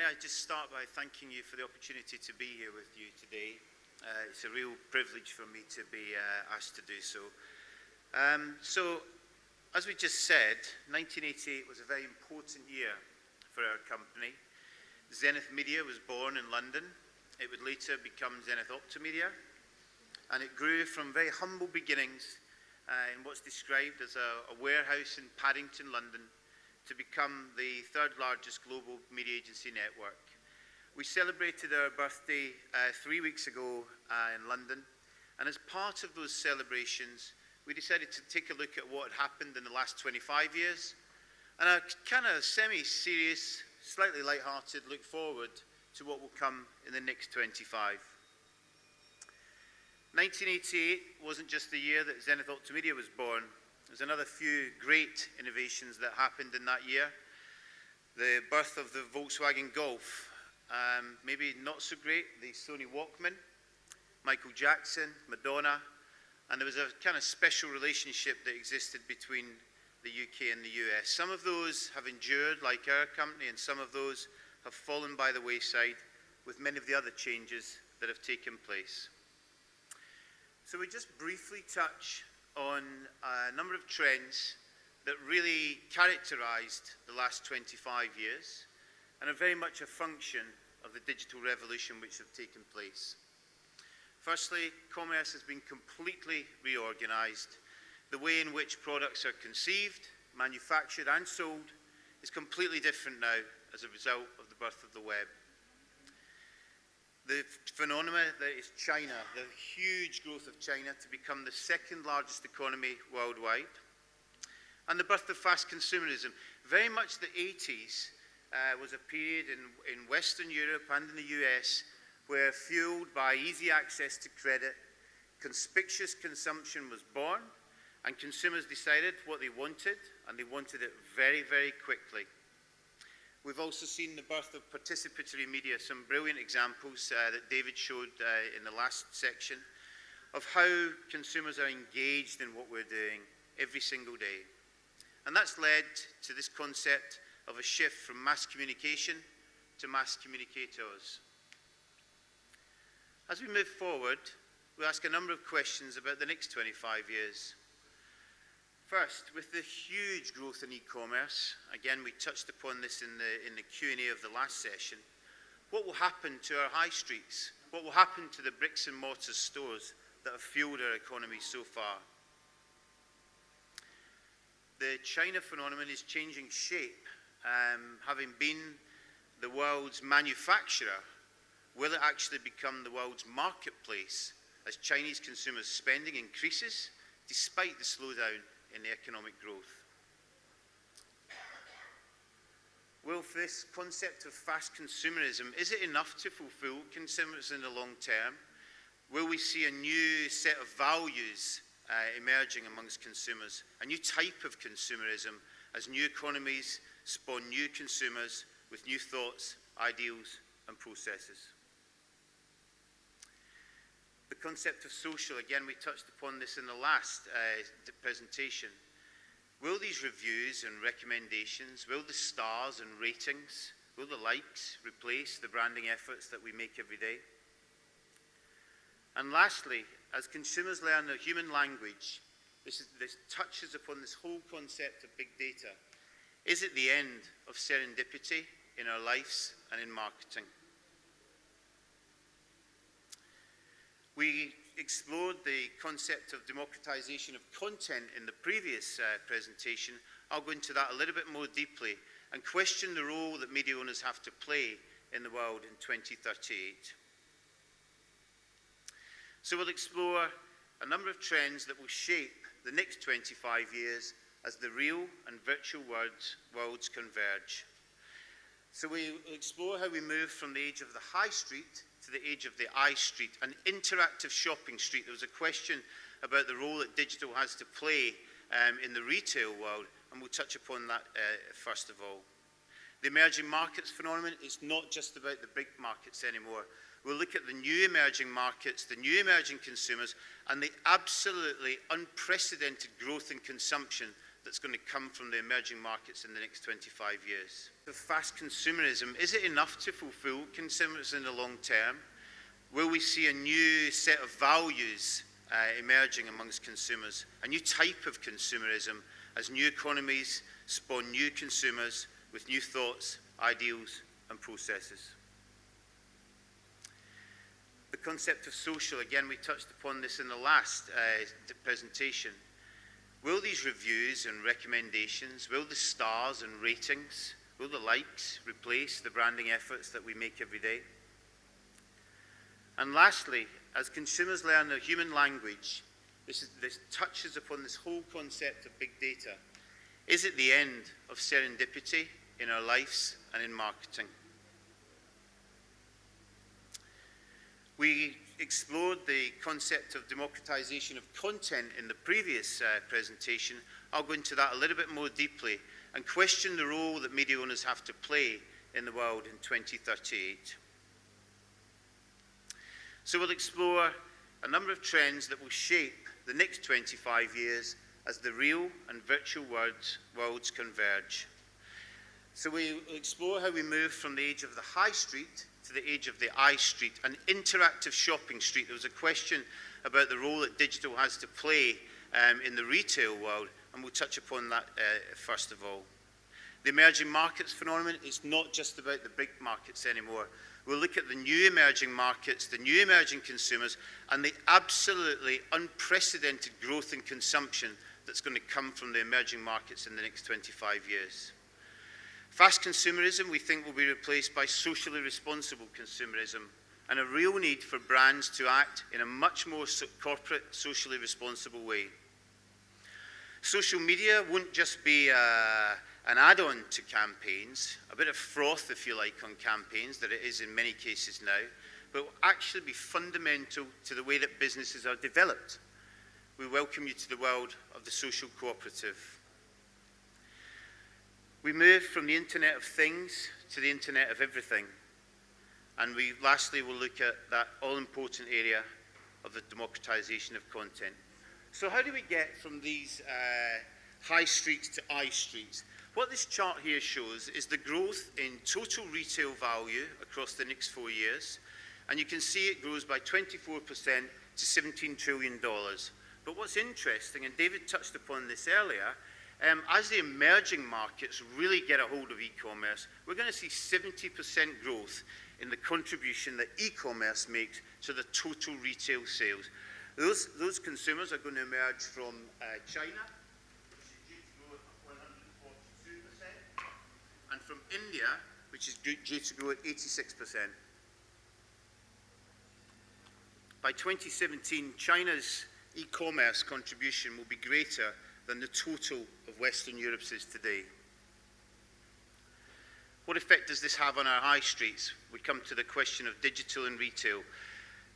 I just start by thanking you for the opportunity to be here with you today. It's a real privilege for me to be asked to do so. As we just said, 1988 was a very important year for our company. Zenithoptimedia was born in London. It would later become Zenithoptimedia, and it grew from very humble beginnings in what's described as a warehouse in Paddington, London, to become the third largest global media agency network. We celebrated our birthday 3 weeks ago in London, and as part of those celebrations, we decided to take a look at what had happened in the last 25 years, and a kind of semi-serious, slightly light-hearted look forward to what will come in the next 25. 1988 wasn't just the year that Zenithoptimedia was born. There's another few great innovations that happened in that year. The birth of the Volkswagen Golf, maybe not so great, the Sony Walkman, Michael Jackson, Madonna, and there was a kind of special relationship that existed between the UK and the US. Some of those have endured, like our company, and some of those have fallen by the wayside with many of the other changes that have taken place. So we just briefly touch on a number of trends that really characterized the last 25 years and are very much a function of the digital revolution which have taken place. Firstly, commerce has been completely reorganized. The way in which products are conceived, manufactured and sold is completely different now as a result of the birth of the web. The phenomenon that is China, the huge growth of China to become the second largest economy worldwide, and the birth of fast consumerism. Very much the 80s was a period in Western Europe and in the US where, fueled by easy access to credit, conspicuous consumption was born, and consumers decided what they wanted, and they wanted it very, very quickly. We've also seen the birth of participatory media, some brilliant examples that David showed in the last section of how consumers are engaged in what we're doing every single day. And that's led to this concept of a shift from mass communication to mass communicators. As we move forward, we'll ask a number of questions about the next 25 years. First, with the huge growth in e-commerce, again we touched upon this in the Q&A of the last session, what will happen to our high streets? What will happen to the bricks and mortar stores that have fueled our economy so far? The China phenomenon is changing shape. Having been the world's manufacturer, will it actually become the world's marketplace as Chinese consumers' spending increases despite the slowdown in the economic growth? Will this concept of fast consumerism, is it enough to fulfill consumers in the long term? Will we see a new set of values emerging amongst consumers, a new type of consumerism as new economies spawn new consumers with new thoughts, ideals and processes? The concept of social, again, we touched upon this in the last presentation. Will these reviews and recommendations, will the stars and ratings, will the likes replace the branding efforts that we make every day? And lastly, as consumers learn the human language, this touches upon this whole concept of big data. Is it the end of serendipity in our lives and in marketing? We explored the concept of democratization of content in the previous presentation. I'll go into that a little bit more deeply and question the role that media owners have to play in the world in 2038. So we'll explore a number of trends that will shape the next 25 years as the real and virtual worlds converge. So we'll explore how we move from the age of the high street to the age of the I street, an interactive shopping street. There was a question about the role that digital has to play in the retail world, and we'll touch upon that first of all. The emerging markets phenomenon is not just about the big markets anymore. We'll look at the new emerging markets, the new emerging consumers, and the absolutely unprecedented growth in consumption that's going to come from the emerging markets in the next 25 years. The fast consumerism, is it enough to fulfill consumers in the long term? Will we see a new set of values emerging amongst consumers, a new type of consumerism as new economies spawn new consumers with new thoughts, ideals, and processes? The concept of social, again, we touched upon this in the last presentation. Will these reviews and recommendations, will the stars and ratings, will the likes replace the branding efforts that we make every day? And lastly, as consumers learn the human language, this touches upon this whole concept of big data. Is it the end of serendipity in our lives and in marketing? We explored the concept of democratization of content in the previous presentation. I'll go into that a little bit more deeply and question the role that media owners have to play in the world in 2038. So we'll explore a number of trends that will shape the next 25 years as the real and virtual worlds converge. So we'll explore how we move from the age of the high street to the age of the I street, an interactive shopping street. There was a question about the role that digital has to play in the retail world, and we'll touch upon that first of all. The emerging markets phenomenon is not just about the big markets anymore. We'll look at the new emerging markets, the new emerging consumers, and the absolutely unprecedented growth in consumption that's going to come from the emerging markets in the next 25 years. Fast consumerism, we think, will be replaced by socially responsible consumerism, and a real need for brands to act in a much more corporate, socially responsible way. Social media won't just be an add-on to campaigns, a bit of froth, if you like, on campaigns, that it is in many cases now, but will actually be fundamental to the way that businesses are developed. We welcome you to the world of the social cooperative. We move from the Internet of Things to the Internet of Everything. And lastly, we'll look at that all-important area of the democratization of content. So how do we get from these high streets to I streets? What this chart here shows is the growth in total retail value across the next 4 years. And you can see it grows by 24% to $17 trillion. But what's interesting, and David touched upon this earlier, as the emerging markets really get a hold of e-commerce, we're going to see 70% growth in the contribution that e-commerce makes to the total retail sales. Those consumers are going to emerge from China, which is due to grow at 142%, and from India, which is due to grow at 86%. By 2017, China's e-commerce contribution will be greater than the total of Western Europe's is today. What effect does this have on our high streets? We come to the question of digital and retail.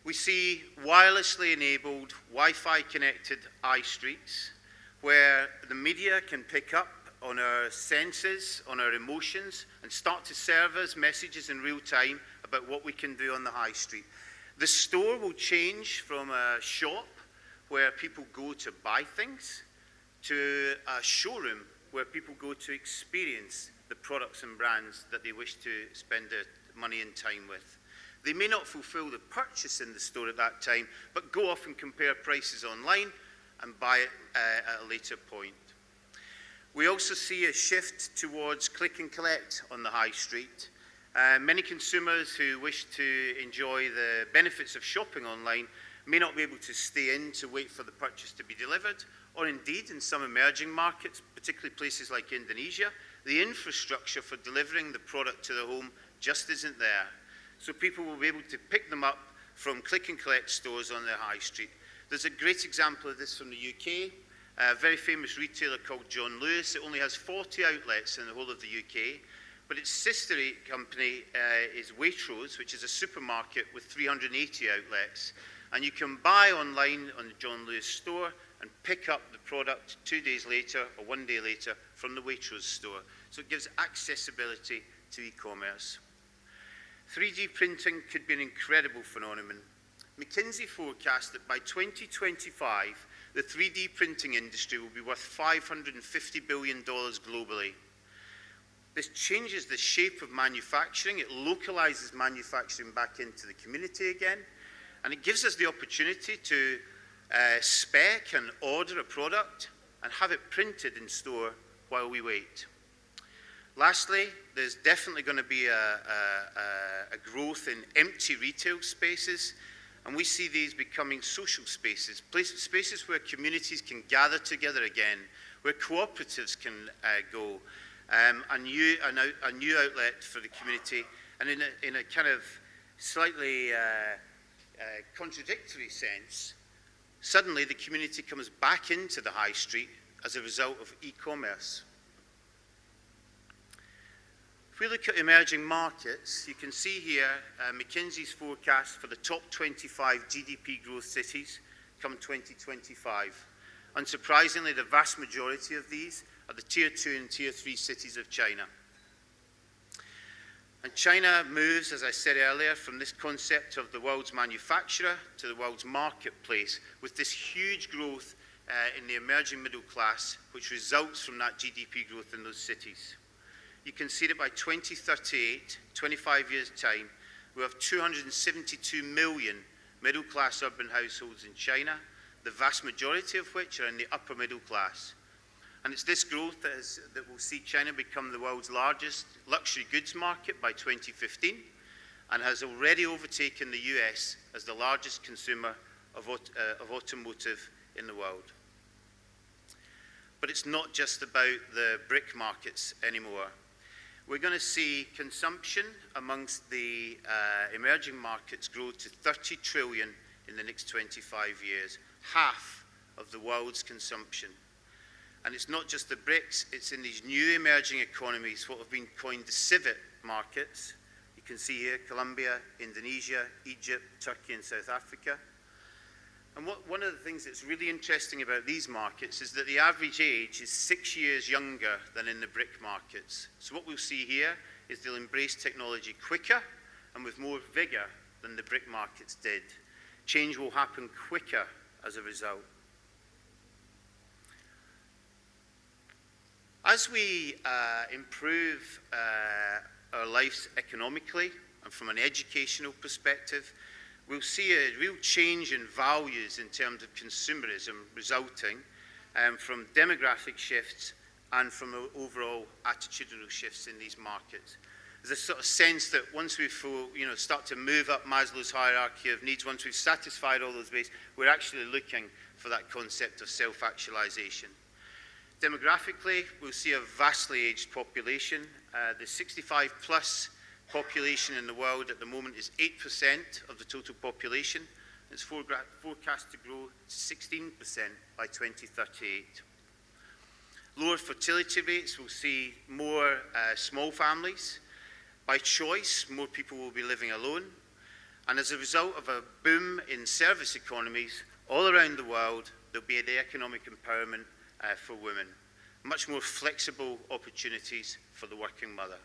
We see wirelessly enabled, Wi-Fi connected I streets, where the media can pick up on our senses, on our emotions, and start to serve us messages in real time about what we can do on the high street. The store will change from a shop where people go to buy things to a showroom where people go to experience the products and brands that they wish to spend their money and time with. They may not fulfill the purchase in the store at that time, but go off and compare prices online and buy it at a later point. We also see a shift towards click and collect on the high street. Many consumers who wish to enjoy the benefits of shopping online may not be able to stay in to wait for the purchase to be delivered, or indeed in some emerging markets, particularly places like Indonesia, the infrastructure for delivering the product to the home just isn't there. So people will be able to pick them up from click and collect stores on their high street. There's a great example of this from the UK, a very famous retailer called John Lewis. It only has 40 outlets in the whole of the UK, but its sister company is Waitrose, which is a supermarket with 380 outlets. And you can buy online on the John Lewis store and pick up the product 2 days later or 1 day later from the Waitrose store. So it gives accessibility to e-commerce. 3D printing could be an incredible phenomenon. McKinsey forecast that by 2025, the 3D printing industry will be worth $550 billion globally. This changes the shape of manufacturing, it localizes manufacturing back into the community again, and it gives us the opportunity to spec and order a product and have it printed in store while we wait. Lastly, there's definitely going to be a growth in empty retail spaces, and we see these becoming social spaces, spaces where communities can gather together again, where cooperatives can go, a new outlet for the community, and in a kind of slightly contradictory sense, suddenly the community comes back into the high street as a result of e-commerce. If we look at emerging markets, you can see here McKinsey's forecast for the top 25 GDP growth cities come 2025. Unsurprisingly, the vast majority of these are the Tier 2 and Tier 3 cities of China. And China moves, as I said earlier, from this concept of the world's manufacturer to the world's marketplace, with this huge growth in the emerging middle class, which results from that GDP growth in those cities. You can see that by 2038, 25 years' time, we have 272 million middle-class urban households in China, the vast majority of which are in the upper middle class. And it's this growth that will see China become the world's largest luxury goods market by 2015 and has already overtaken the US as the largest consumer of automotive in the world. But it's not just about the brick markets anymore. We're going to see consumption amongst the emerging markets grow to 30 trillion in the next 25 years, half of the world's consumption. And it's not just the BRICS, it's in these new emerging economies, what have been coined the civet markets. You can see here Colombia, Indonesia, Egypt, Turkey, and South Africa. And one of the things that's really interesting about these markets is that the average age is 6 years younger than in the BRIC markets. So what we'll see here is they'll embrace technology quicker and with more vigor than the BRIC markets did. Change will happen quicker as a result. As we improve our lives economically and from an educational perspective, we'll see a real change in values in terms of consumerism resulting from demographic shifts and from overall attitudinal shifts in these markets. There's a sort of sense that once we start to move up Maslow's hierarchy of needs, once we've satisfied all those base, we're actually looking for that concept of self-actualization. Demographically, we'll see a vastly aged population. The 65 plus population in the world at the moment is 8% of the total population. It's forecast to grow to 16% by 2038. Lower fertility rates will see more small families. By choice, more people will be living alone. And as a result of a boom in service economies all around the world, there'll be the economic empowerment for women. Much more flexible opportunities for the working mother.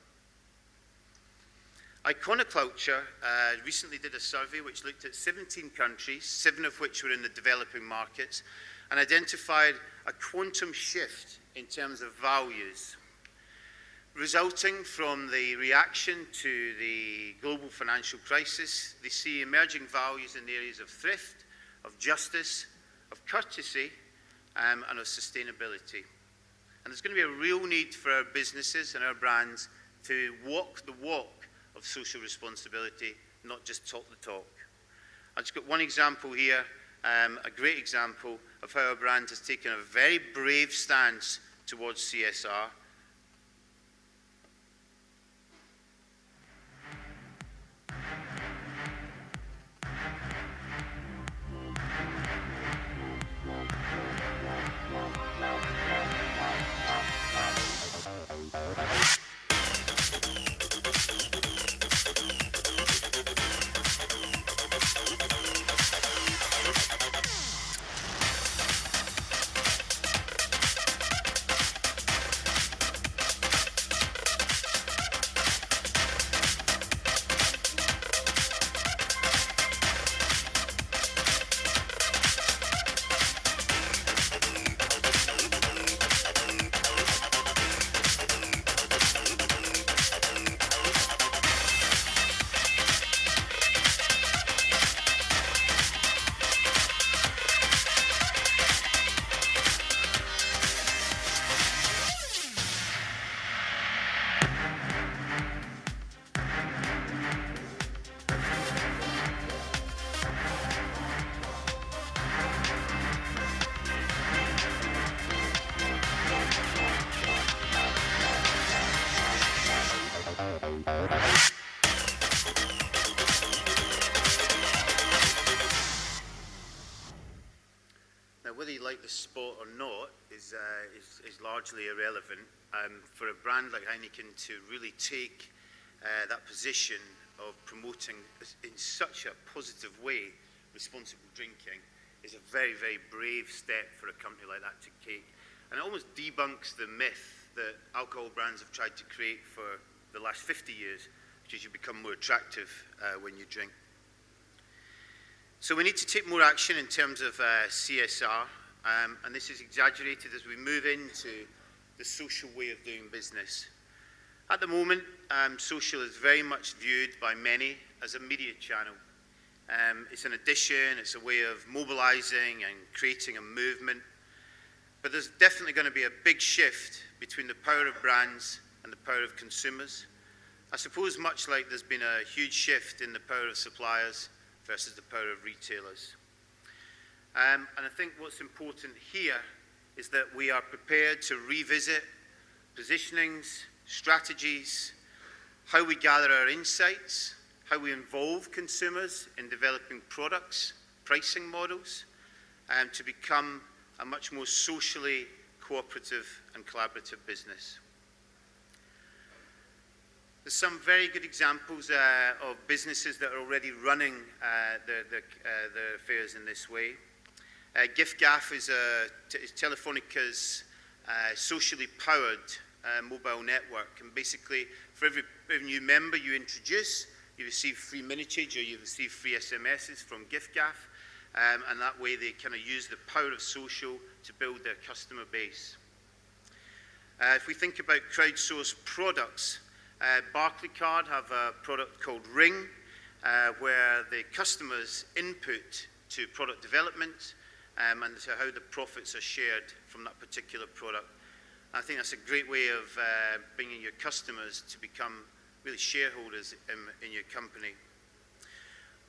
Iconoculture recently did a survey which looked at 17 countries, 7 of which were in the developing markets, and identified a quantum shift in terms of values, resulting from the reaction to the global financial crisis. They see emerging values in the areas of thrift, of justice, of courtesy, and of sustainability. And there's going to be a real need for our businesses and our brands to walk the walk of social responsibility, not just talk the talk. I've just got one example here, a great example of how our brand has taken a very brave stance towards CSR. is largely irrelevant. For a brand like Heineken to really take that position of promoting in such a positive way responsible drinking is a very, very brave step for a company like that to take. And it almost debunks the myth that alcohol brands have tried to create for the last 50 years, which is you become more attractive when you drink. So we need to take more action in terms of CSR, and this is exaggerated as we move into the social way of doing business. At the moment, social is very much viewed by many as a media channel. It's an addition, it's a way of mobilizing and creating a movement. But there's definitely going to be a big shift between the power of brands and the power of consumers. I suppose much like there's been a huge shift in the power of suppliers versus the power of retailers. And I think what's important here is that we are prepared to revisit positionings, strategies, how we gather our insights, how we involve consumers in developing products, pricing models, and to become a much more socially cooperative and collaborative business. There's some very good examples of businesses that are already running their affairs in this way. giffgaff is Telefónica's socially powered mobile network, and basically for every new member you introduce, you receive free minutage or you receive free SMSs from giffgaff, and that way they kind of use the power of social to build their customer base. If we think about crowdsourced products, Barclaycard have a product called Ring, where the customers input to product development and to how the profits are shared from that particular product. I think that's a great way of bringing your customers to become really shareholders in your company.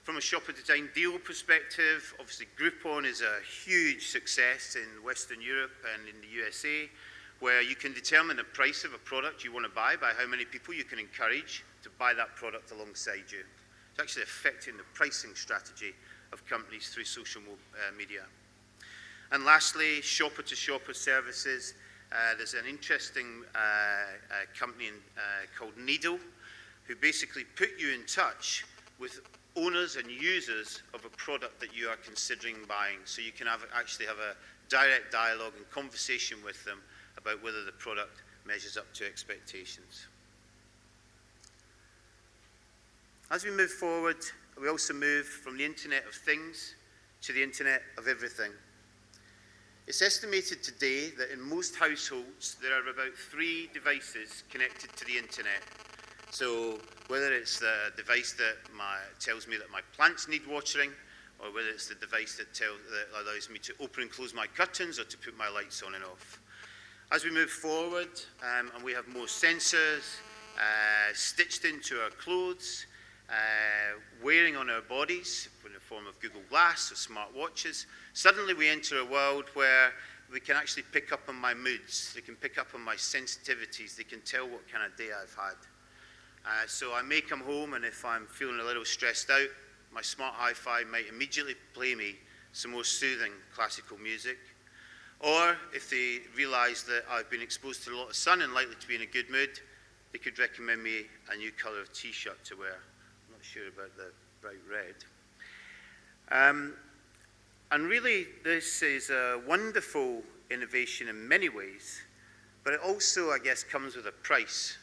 From a shopper design deal perspective, obviously Groupon is a huge success in Western Europe and in the USA, where you can determine the price of a product you want to buy by how many people you can encourage to buy that product alongside you. It's actually affecting the pricing strategy of companies through social media. And lastly, shopper-to-shopper services. There's an interesting company called Needle, who basically put you in touch with owners and users of a product that you are considering buying. So you can actually have a direct dialogue and conversation with them about whether the product measures up to expectations. As we move forward, we also move from the Internet of Things to the Internet of Everything. It's estimated today that in most households there are about 3 devices connected to the Internet. So whether it's the device that tells me that my plants need watering, or whether it's the device that allows me to open and close my curtains or to put my lights on and off. As we move forward and we have more sensors stitched into our clothes, wearing on our bodies in the form of Google Glass or smart watches, suddenly we enter a world where we can actually pick up on my moods, they can pick up on my sensitivities, they can tell what kind of day I've had. So I may come home, and if I'm feeling a little stressed out, my smart hi-fi might immediately play me some more soothing classical music. Or if they realise that I've been exposed to a lot of sun and likely to be in a good mood, they could recommend me a new colour of t-shirt to wear. I'm not sure about the bright red. And really, this is a wonderful innovation in many ways, but it also, I guess, comes with a price.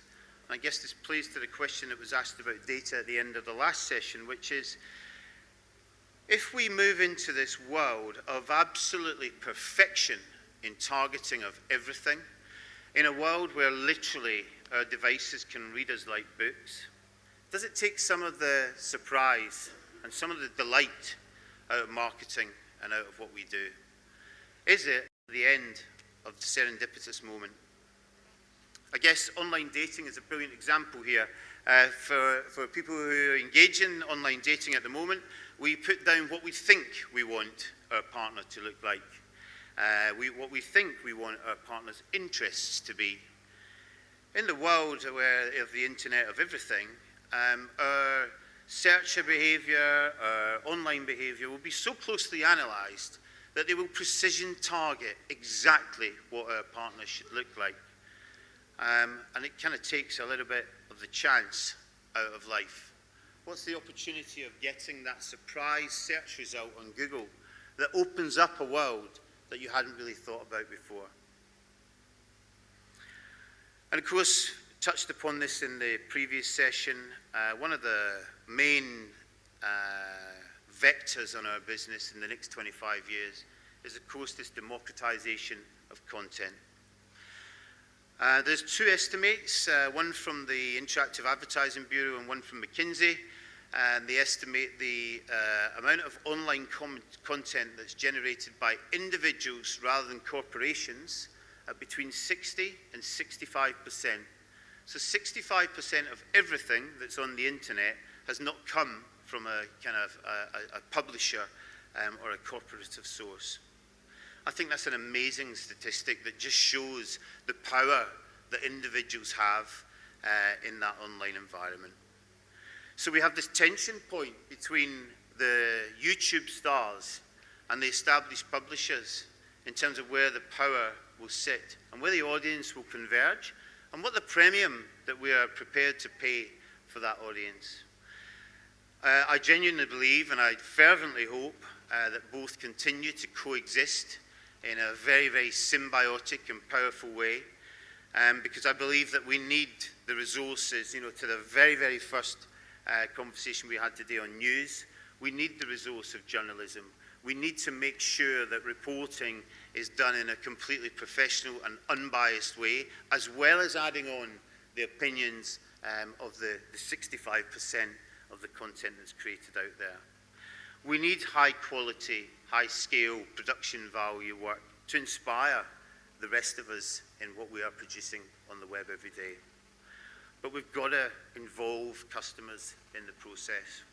And I guess this plays to the question that was asked about data at the end of the last session, which is, if we move into this world of absolutely perfection in targeting of everything, in a world where literally our devices can read us like books, does it take some of the surprise and some of the delight out of marketing and out of what we do? Is it the end of the serendipitous moment? I guess online dating is a brilliant example here. For people who engage in online dating at the moment, we put down what we think we want our partner to look like, what we think we want our partner's interests to be. In the world of the Internet of Everything, our search behaviour, our online behaviour will be so closely analysed that they will precision target exactly what our partners should look like. And it kind of takes a little bit of the chance out of life. What's the opportunity of getting that surprise search result on Google that opens up a world that you hadn't really thought about before? And of course, touched upon this in the previous session, one of the main vectors on our business in the next 25 years is, of course, this democratization of content. There's two estimates, one from the Interactive Advertising Bureau and one from McKinsey, and they estimate the amount of online content that's generated by individuals rather than corporations at between 60 and 65%. So 65% of everything that's on the internet has not come from a kind of a publisher or a corporative source. I think that's an amazing statistic that just shows the power that individuals have in that online environment. So we have this tension point between the YouTube stars and the established publishers in terms of where the power will sit and where the audience will converge and what the premium that we are prepared to pay for that audience. I genuinely believe and I fervently hope that both continue to coexist in a very, very symbiotic and powerful way, because I believe that we need the resources, to the very, very first conversation we had today on news, we need the resource of journalism. We need to make sure that reporting is done in a completely professional and unbiased way, as well as adding on the opinions of the 65% of the content that's created out there. We need high quality, high scale production value work to inspire the rest of us in what we are producing on the web every day. But we've got to involve customers in the process.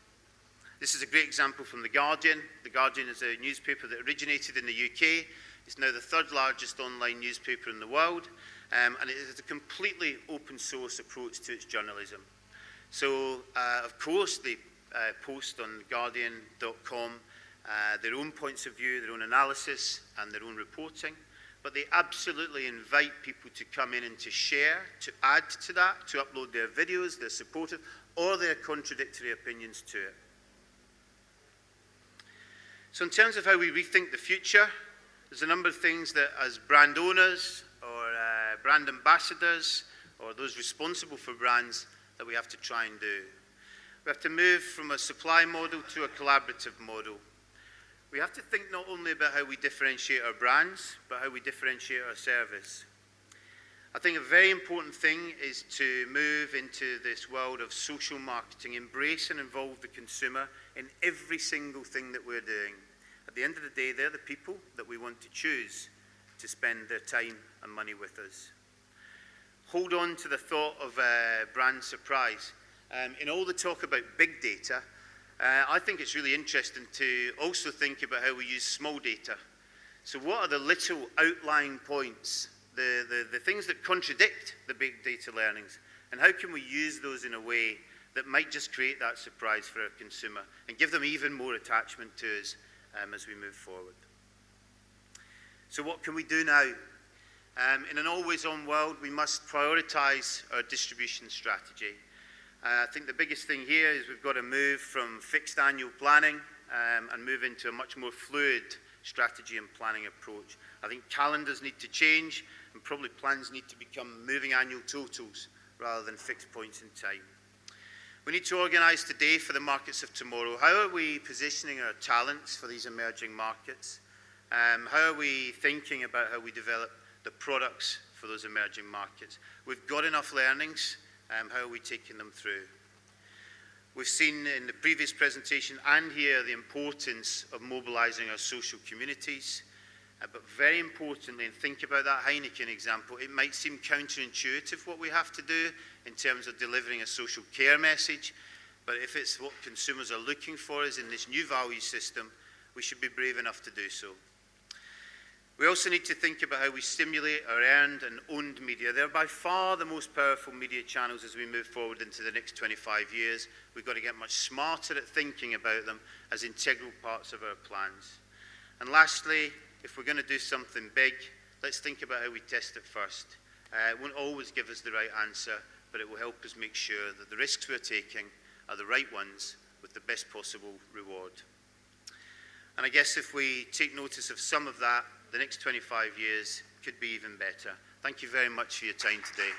This is a great example from The Guardian. The Guardian is a newspaper that originated in the UK. It's now the third largest online newspaper in the world, and it is a completely open source approach to its journalism. So, of course, they post on guardian.com their own points of view, their own analysis, and their own reporting. But they absolutely invite people to come in and to share, to add to that, to upload their videos, their supportive, or their contradictory opinions to it. So in terms of how we rethink the future, there's a number of things that as brand owners or brand ambassadors or those responsible for brands that we have to try and do. We have to move from a supply model to a collaborative model. We have to think not only about how we differentiate our brands, but how we differentiate our service. I think a very important thing is to move into this world of social marketing, embrace and involve the consumer in every single thing that we're doing. At the end of the day, they're the people that we want to choose to spend their time and money with us. Hold on to the thought of brand surprise. In all the talk about big data, I think it's really interesting to also think about how we use small data. So what are the little outlying points, the things that contradict the big data learnings, and how can we use those in a way that might just create that surprise for our consumer and give them even more attachment to us as we move forward. So what can we do now? In an always-on world, we must prioritize our distribution strategy. I think the biggest thing here is we've got to move from fixed annual planning and move into a much more fluid strategy and planning approach. I think calendars need to change and probably plans need to become moving annual totals rather than fixed points in time. We need to organize today for the markets of tomorrow. How are we positioning our talents for these emerging markets? How are we thinking about how we develop the products for those emerging markets? We've got enough learnings. How are we taking them through? We've seen in the previous presentation and here the importance of mobilizing our social communities, but very importantly, and think about that Heineken example, it might seem counterintuitive what we have to do in terms of delivering a social care message, but if it's what consumers are looking for is in this new value system, we should be brave enough to do so. We also need to think about how we stimulate our earned and owned media. They're by far the most powerful media channels as we move forward into the next 25 years. We've got to get much smarter at thinking about them as integral parts of our plans. And lastly, if we're going to do something big, let's think about how we test it first. It won't always give us the right answer, but it will help us make sure that the risks we're taking are the right ones with the best possible reward. And I guess if we take notice of some of that, the next 25 years could be even better. Thank you very much for your time today.